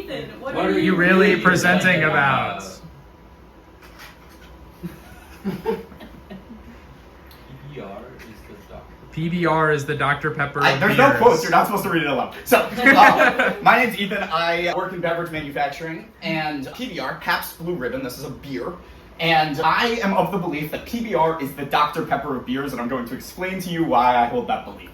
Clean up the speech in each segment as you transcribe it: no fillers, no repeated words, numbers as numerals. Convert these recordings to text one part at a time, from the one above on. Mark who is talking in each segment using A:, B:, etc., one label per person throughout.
A: Ethan, what
B: What
A: are
B: are
A: you
C: really presenting about?
B: PBR is the Dr. Pepper of
D: There's no
B: beers.
D: quotes. You're not supposed to read it aloud. So, my name's Ethan. I work in beverage manufacturing, and PBR, Pabst Blue Ribbon, this is a beer, and I am of the belief that PBR is the Dr. Pepper of beers, and I'm going to explain to you why I hold that belief.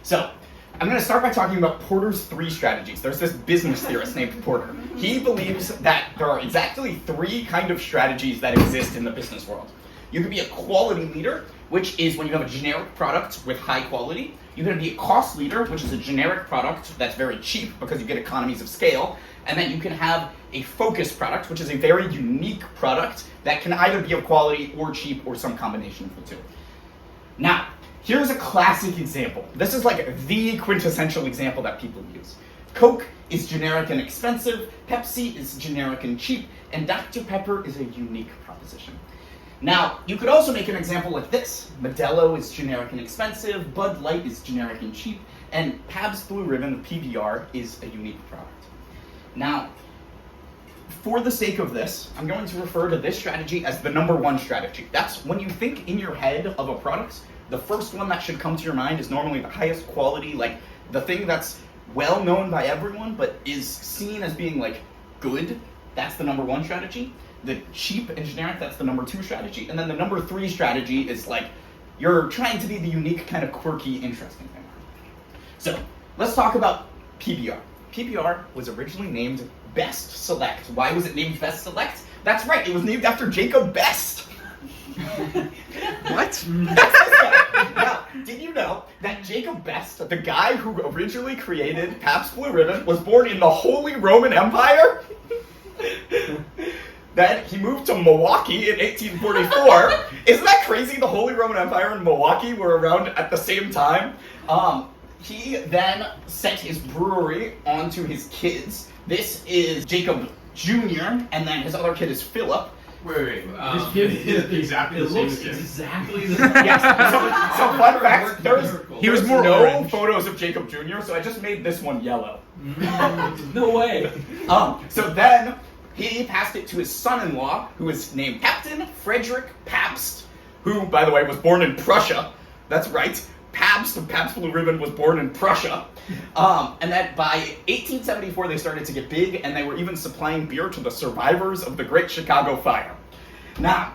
D: So, I'm going to start by talking about Porter's 3 strategies. There's this business theorist named Porter. He believes that there are exactly 3 kind of strategies that exist in the business world. You can be a quality leader, which is when you have a generic product with high quality. You can be a cost leader, which is a generic product that's very cheap because you get economies of scale. And then you can have a focused product, which is a very unique product that can either be of quality or cheap or some combination of the two. Now, here's a classic example. This is like the quintessential example that people use. Coke is generic and expensive, Pepsi is generic and cheap, and Dr. Pepper is a unique proposition. Now, you could also make an example like this. Modelo is generic and expensive, Bud Light is generic and cheap, and Pabst Blue Ribbon, the PBR, is a unique product. Now, for the sake of this, I'm going to refer to this strategy as the number 1 strategy. That's when you think in your head of a product, the first one that should come to your mind is normally the highest quality, like the thing that's well known by everyone but is seen as being like good. That's the number 1 strategy. The cheap and generic, that's the number 2 strategy. And then the number 3 strategy is like you're trying to be the unique, kind of quirky, interesting thing. So let's talk about PBR. PBR was originally named Best Select. Why was it named Best Select? That's right, it was named after Jacob Best.
C: What?
D: Now, did you know that Jacob Best, the guy who originally created Pabst Blue Ribbon, was born in the Holy Roman Empire? Then he moved to Milwaukee in 1844. Isn't that crazy? The Holy Roman Empire and Milwaukee were around at the same time. He then sent his brewery onto his kids. This is Jacob Jr., and then his other kid is Philip.
E: Wait. This kid is exactly the same.
B: looks exactly the same.
D: Yes. So fun fact,
C: He was
D: there's
C: more
D: no
C: orange.
D: photos of Jacob Jr., so I just made this one yellow.
B: No way.
D: So then he passed it to his son-in-law, who is named Captain Frederick Pabst, who, by the way, was born in Prussia. That's right. Pabst of Pabst Blue Ribbon was born in Prussia. And then by 1874, they started to get big, and they were even supplying beer to the survivors of the Great Chicago Fire. Now,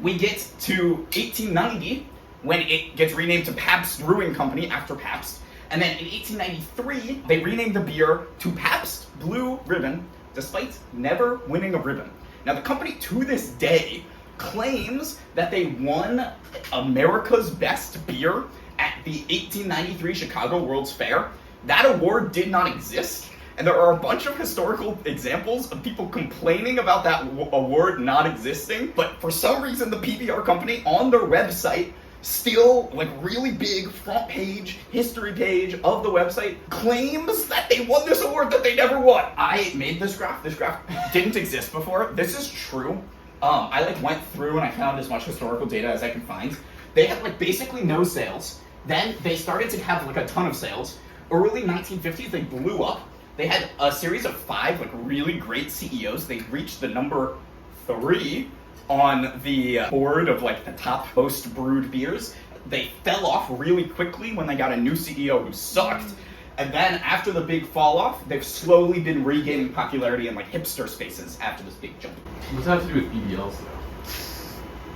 D: we get to 1890, when it gets renamed to Pabst Brewing Company after Pabst. And then in 1893, they renamed the beer to Pabst Blue Ribbon, despite never winning a ribbon. Now, the company to this day claims that they won America's Best Beer at the 1893 Chicago World's Fair. That award did not exist, and there are a bunch of historical examples of people complaining about that award not existing, but for some reason the PBR company on their website, still like really big front page, history page of the website, claims that they won this award that they never won. I made this graph. This graph didn't exist before. This is true. I like went through and I found as much historical data as I could find. They had like basically no sales. Then they started to have like a ton of sales. Early 1950s, they blew up. They had a series of 5 like really great CEOs. They reached the number 3 on the board of like the top most brewed beers. They fell off really quickly when they got a new CEO who sucked. And then after the big fall off, they've slowly been regaining popularity in like hipster spaces after this big jump.
E: What's that have to do with BBLs though?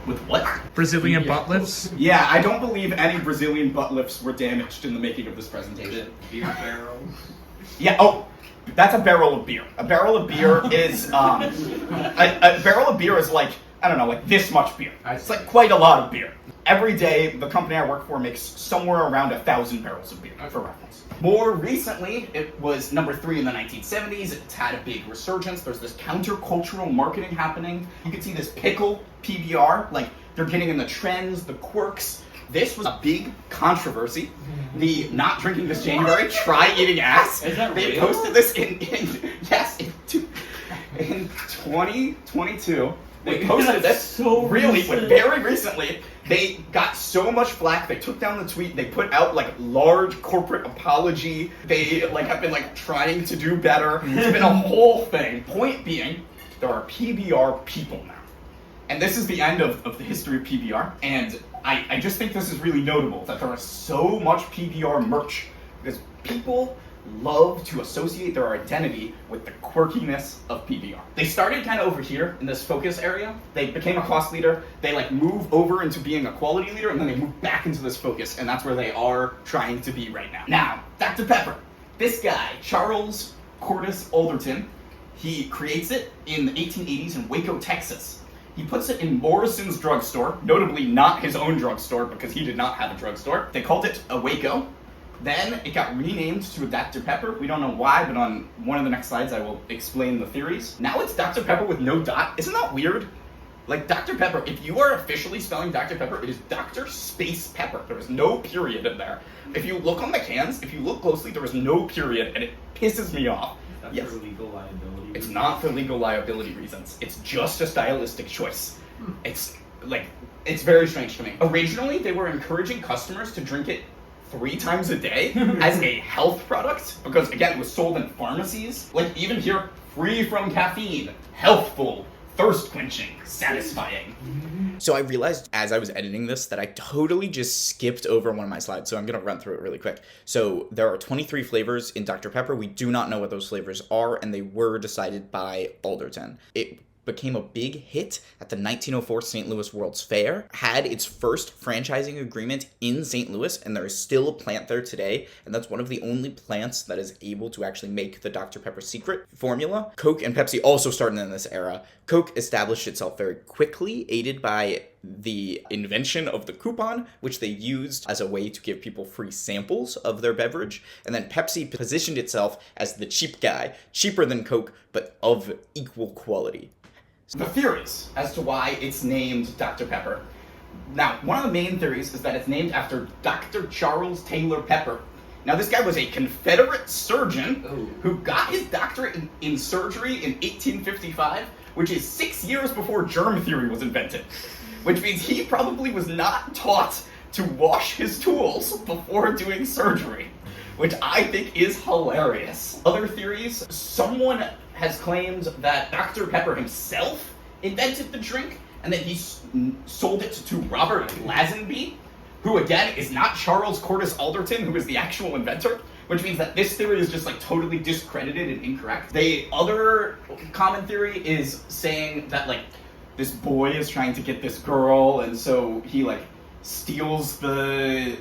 D: With what?
C: Brazilian butt lifts?
D: Yeah, I don't believe any Brazilian butt lifts were damaged in the making of this presentation.
E: Beer barrel.
D: Yeah, oh, that's a barrel of beer. A barrel of beer is, a barrel of beer is like, I don't know, like this much beer. It's like quite a lot of beer. Every day, the company I work for makes somewhere around 1,000 barrels of beer, for reference. More recently, it was number 3 in the 1970s. It's had a big resurgence. There's this countercultural marketing happening. You can see this pickle PBR, like they're getting in the trends, the quirks. This was a big controversy. The not drinking this January, try eating ass.
B: Is that
D: They
B: real?
D: posted this in 2022. They posted this
B: so
D: really
B: recent.
D: very recently. They got so much flack, they took down the tweet, they put out like large corporate apology, they like have been like trying to do better. It's been a whole thing. Point being, there are PBR people now. And this is the end of the history of PBR, and I just think this is really notable that there is so much PBR merch because people love to associate their identity with the quirkiness of PBR. They started kind of over here in this focus area. They became a cost leader. They like move over into being a quality leader, and then they move back into this focus, and that's where they are trying to be right now. Now, Dr. Pepper. This guy, Charles Cordis Alderton, he creates it in the 1880s in Waco, Texas. He puts it in Morrison's drugstore, notably not his own drugstore because he did not have a drugstore. They called it a Waco. Then it got renamed to a Dr. Pepper. We don't know why, but on one of the next slides I will explain the theories. Now it's Dr. Pepper with no dot. Isn't that weird? Like Dr. Pepper, if you are officially spelling Dr. Pepper, it is Dr. Space Pepper. There is no period in there. If you look on the cans, if you look closely, there is no period, and it pisses me off.
E: That's
D: Yes.
E: for legal liability.
D: It's not for legal liability reasons. It's just a stylistic choice. It's like, it's very strange to me. Originally, they were encouraging customers to drink it 3 times a day as a health product because, again, it was sold in pharmacies. Like, even here, free from caffeine, healthful, thirst quenching, satisfying. So I realized as I was editing this that I totally just skipped over one of my slides, so I'm going to run through it really quick. So there are 23 flavors in Dr. Pepper. We do not know what those flavors are, and they were decided by Alderton. It became a big hit at the 1904 St. Louis World's Fair, had its first franchising agreement in St. Louis, and there is still a plant there today, and that's one of the only plants that is able to actually make the Dr. Pepper secret formula. Coke and Pepsi also started in this era. Coke established itself very quickly, aided by the invention of the coupon, which they used as a way to give people free samples of their beverage. And then Pepsi positioned itself as the cheap guy, cheaper than Coke, but of equal quality. The theories as to why it's named Dr. Pepper. Now, one of the main theories is that it's named after Dr. Charles Taylor Pepper. Now, this guy was a Confederate surgeon who got his doctorate in surgery in 1855, which is 6 years before germ theory was invented. Which means he probably was not taught to wash his tools before doing surgery, which I think is hilarious. Other theories, someone has claimed that Dr. Pepper himself invented the drink, and that he sold it to Robert Lazenby, who again is not Charles Cordis Alderton, who is the actual inventor, which means that this theory is just like totally discredited and incorrect. The other common theory is saying that like this boy is trying to get this girl, and so he like steals the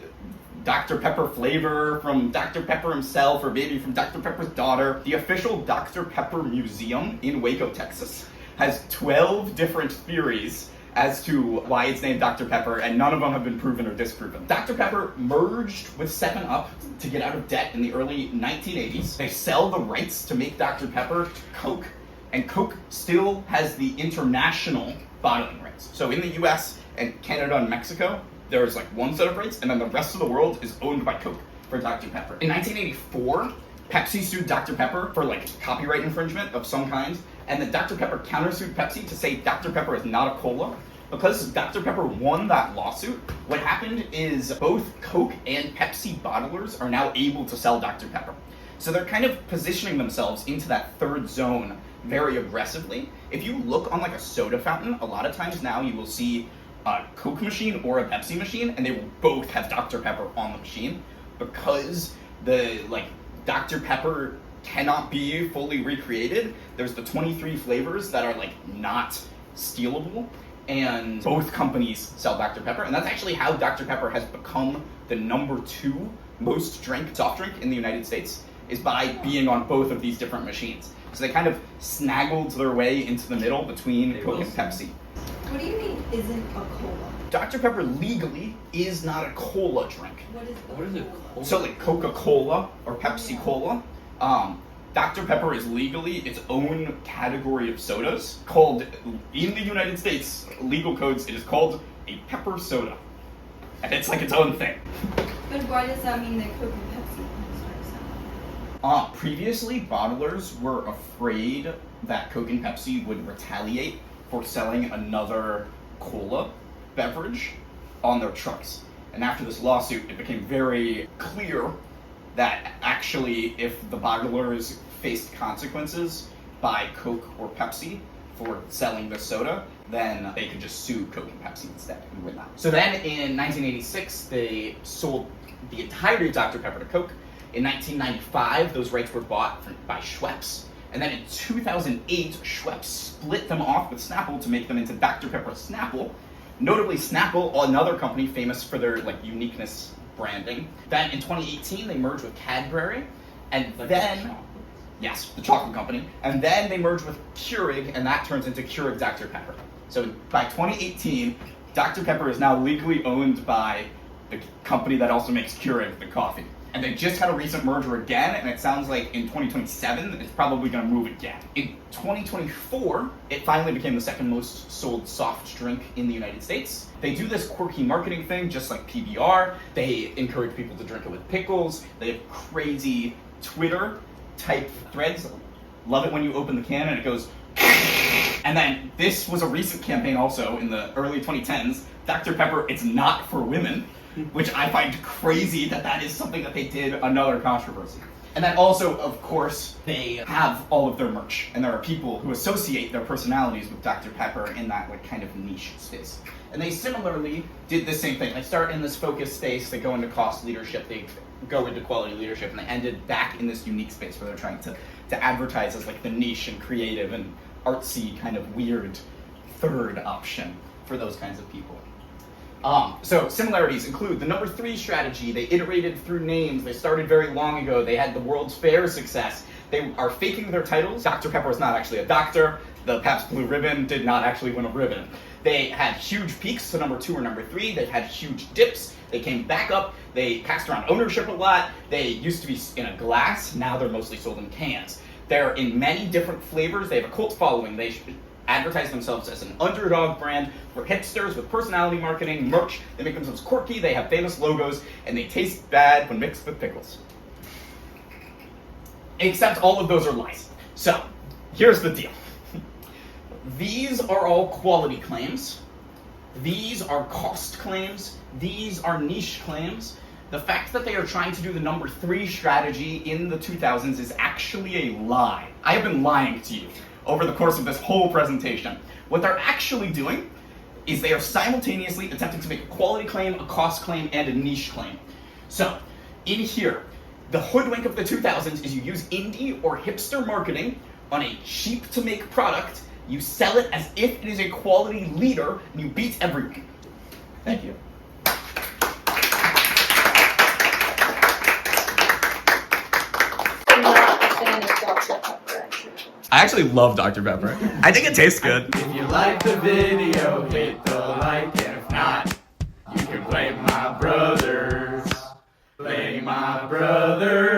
D: Dr. Pepper flavor from Dr. Pepper himself, or maybe from Dr. Pepper's daughter. The official Dr. Pepper Museum in Waco, Texas, has 12 different theories as to why it's named Dr. Pepper, and none of them have been proven or disproven. Dr. Pepper merged with 7-Up to get out of debt in the early 1980s. They sell the rights to make Dr. Pepper to Coke, and Coke still has the international bottling rights. So in the US and Canada and Mexico, there's like one set of rights, and then the rest of the world is owned by Coke for Dr. Pepper. In 1984, Pepsi sued Dr. Pepper for like copyright infringement of some kind, and then Dr. Pepper countersued Pepsi to say Dr. Pepper is not a cola. Because Dr. Pepper won that lawsuit, what happened is both Coke and Pepsi bottlers are now able to sell Dr. Pepper. So they're kind of positioning themselves into that third zone very aggressively. If you look on like a soda fountain, a lot of times now you will see a Coke machine or a Pepsi machine, and they will both have Dr. Pepper on the machine, because the like Dr. Pepper cannot be fully recreated. There's the 23 flavors that are like not stealable, and both companies sell Dr. Pepper, and that's actually how Dr. Pepper has become the #2 most drank soft drink in the United States, is by being on both of these different machines. So they kind of snaggled their way into the middle between Coke and Pepsi.
A: What do you mean isn't a cola?
D: Dr. Pepper legally is not a cola drink.
A: What is
E: it?
D: So like Coca-Cola or Pepsi Cola, Dr. Pepper is legally its own category of sodas called, in the United States, legal codes, it is called a pepper soda. And it's like its own thing.
A: But why does that mean that Coke and Pepsi can start selling?
D: Previously, bottlers were afraid that Coke and Pepsi would retaliate for selling another cola beverage. on their trucks. And after this lawsuit, it became very clear that actually if the bottlers faced consequences by Coke or Pepsi for selling the soda, then they could just sue Coke and Pepsi instead and win that. So then in 1986, they sold the entirety of Dr. Pepper to Coke. In 1995, those rights were bought by Schweppes. And then in 2008, Schweppes split them off with Snapple to make them into Dr. Pepper Snapple. Notably, Snapple, another company famous for their uniqueness branding. Then in 2018, they merged with Cadbury, and then yes, the chocolate company, and then they merged with Keurig, and that turns into Keurig Dr. Pepper. So by 2018, Dr. Pepper is now legally owned by the company that also makes Keurig, the coffee. And they just had a recent merger again, and it sounds like in 2027, it's probably going to move again. In 2024, it finally became the second most sold soft drink in the United States. They do this quirky marketing thing, just like PBR. They encourage people to drink it with pickles. They have crazy Twitter-type threads. Love it when you open the can and it goes... And then this was a recent campaign also in the early 2010s. Dr. Pepper, it's not for women. Which I find crazy that is something that they did, another controversy. And then also, of course, they have all of their merch, and there are people who associate their personalities with Dr. Pepper in that kind of niche space. And they similarly did the same thing. They start in this focus space, they go into cost leadership, they go into quality leadership, and they ended back in this unique space where they're trying to advertise as the niche and creative and artsy kind of weird third option for those kinds of people. So similarities include the number 3 strategy. They iterated through names. They started very long ago. They had the World's Fair success. They are faking their titles. Dr. Pepper is not actually a doctor. The Pabst Blue Ribbon did not actually win a ribbon. They had huge peaks to number 2 or number 3. They had huge dips. They came back up. They passed around ownership a lot. They used to be in a glass. Now they're mostly sold in cans. They're in many different flavors. They have a cult following. They advertise themselves as an underdog brand for hipsters with personality marketing, merch. They make themselves quirky, they have famous logos, and they taste bad when mixed with pickles. Except all of those are lies. So, here's the deal. These are all quality claims. These are cost claims. These are niche claims. The fact that they are trying to do the number 3 strategy in the 2000s is actually a lie. I have been lying to you over the course of this whole presentation. What they're actually doing is they are simultaneously attempting to make a quality claim, a cost claim, and a niche claim. So, in here, the hoodwink of the 2000s is you use indie or hipster marketing on a cheap-to-make product, you sell it as if it is a quality leader, and you beat everyone. Thank you.
A: I'm not a fan of Dr. Pepper, actually.
D: I actually love Dr. Pepper. I think it tastes good.
E: If you like the video, hit the like, and if not, you can blame my brothers. Blame my brothers.